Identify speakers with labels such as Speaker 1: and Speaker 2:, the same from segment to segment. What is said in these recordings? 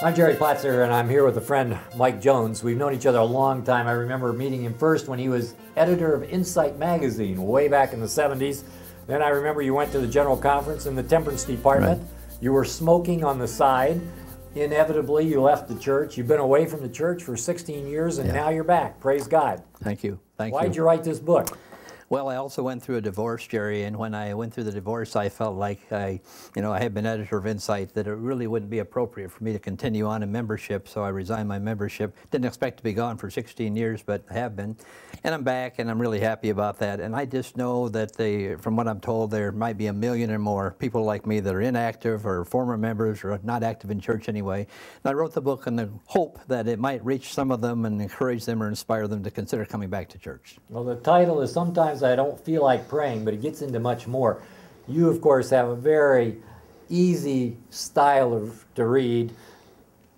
Speaker 1: I'm Jere Patzer, and I'm here with a friend, Mike Jones. We've known each other a long time. I remember meeting him first when he was editor of Insight magazine way back in the 70s. Then I remember you went to the General Conference in the Temperance Department. Right. You were smoking on the side. Inevitably, you left the church. You've been away from the church for 16 years, and now you're back. Praise God.
Speaker 2: Thank you. Thank you.
Speaker 1: Why'd you write this book?
Speaker 2: Well, I also went through a divorce, Jerry, and when I went through the divorce, I felt like I had been editor of Insight, that it really wouldn't be appropriate for me to continue on in membership, so I resigned my membership. Didn't expect to be gone for 16 years, but I have been. And I'm back, and I'm really happy about that. And I just know that from what I'm told, there might be 1 million or more people like me that are inactive or former members or not active in church anyway. And I wrote the book in the hope that it might reach some of them and encourage them or inspire them to consider coming back to church.
Speaker 1: Well, the title is Sometimes I Don't Feel Like Praying, but it gets into much more. You, of course, have a very easy style to read.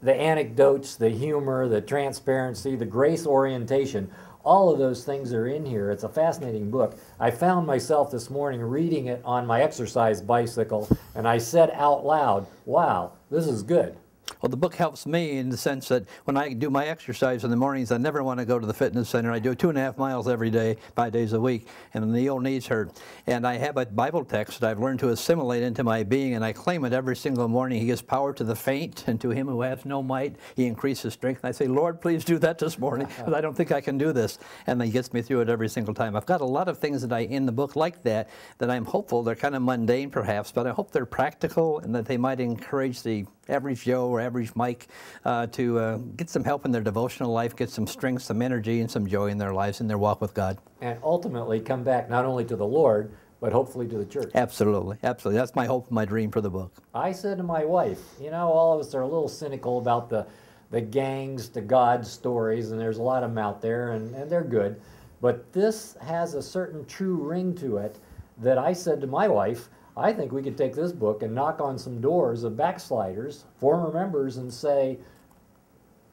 Speaker 1: The anecdotes, the humor, the transparency, the grace orientation, all of those things are in here. It's a fascinating book. I found myself this morning reading it on my exercise bicycle, and I said out loud, wow, this is good.
Speaker 2: Well, the book helps me in the sense that when I do my exercise in the mornings, I never want to go to the fitness center. I do 2.5 miles every day, 5 days a week, and the old knees hurt. And I have a Bible text that I've learned to assimilate into my being, and I claim it every single morning. He gives power to the faint, and to him who has no might, he increases strength. And I say, Lord, please do that this morning, because I don't think I can do this. And he gets me through it every single time. I've got a lot of things that in the book like that I'm hopeful. They're kind of mundane, perhaps, but I hope they're practical and that they might encourage the average Joe or average Mike to get some help in their devotional life, get some strength, some energy, and some joy in their lives, in their walk with God.
Speaker 1: And ultimately come back not only to the Lord, but hopefully to the church.
Speaker 2: Absolutely, absolutely. That's my hope and my dream for the book.
Speaker 1: I said to my wife, you know, all of us are a little cynical about the gangs to God stories, and there's a lot of them out there, and they're good. But this has a certain true ring to it that I said to my wife, I think we could take this book and knock on some doors of backsliders, former members, and say,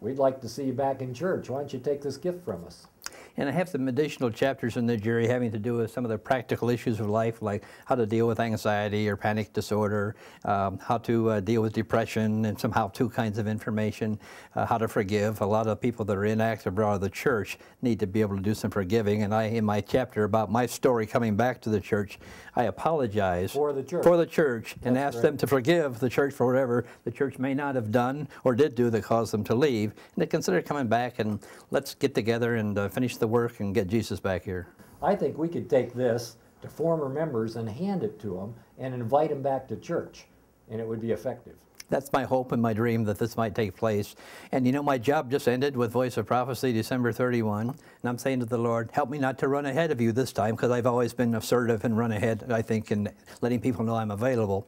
Speaker 1: we'd like to see you back in church. Why don't you take this gift from us?
Speaker 2: And I have some additional chapters in there, Jerry, having to do with some of the practical issues of life, like how to deal with anxiety or panic disorder, how to deal with depression, and some how-to kinds of information, how to forgive. A lot of people that are inactive or out of the church need to be able to do some forgiving. And in my chapter about my story coming back to the church, I apologize for the church and ask them to forgive the church for whatever the church may not have done or did do that caused them to leave. And to consider coming back, and let's get together and finish the work and get Jesus back here.
Speaker 1: I think we could take this to former members and hand it to them and invite them back to church, and it would be effective.
Speaker 2: That's my hope and my dream that this might take place. And you know, my job just ended with Voice of Prophecy, December 31, and I'm saying to the Lord, help me not to run ahead of you this time, because I've always been assertive and run ahead, I think, in letting people know I'm available.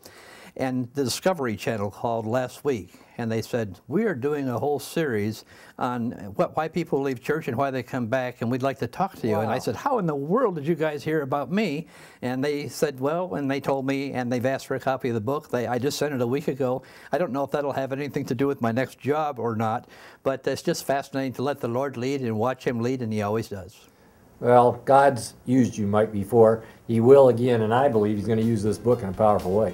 Speaker 2: And the Discovery Channel called last week, and they said, we are doing a whole series on why people leave church and why they come back, and we'd like to talk to you. Wow. And I said, how in the world did you guys hear about me? And they said, well, and they told me, and they've asked for a copy of the book. I just sent it a week ago. I don't know if that'll have anything to do with my next job or not, but it's just fascinating to let the Lord lead and watch him lead, and he always does.
Speaker 1: Well, God's used you, Mike, before. He will again, and I believe he's going to use this book in a powerful way.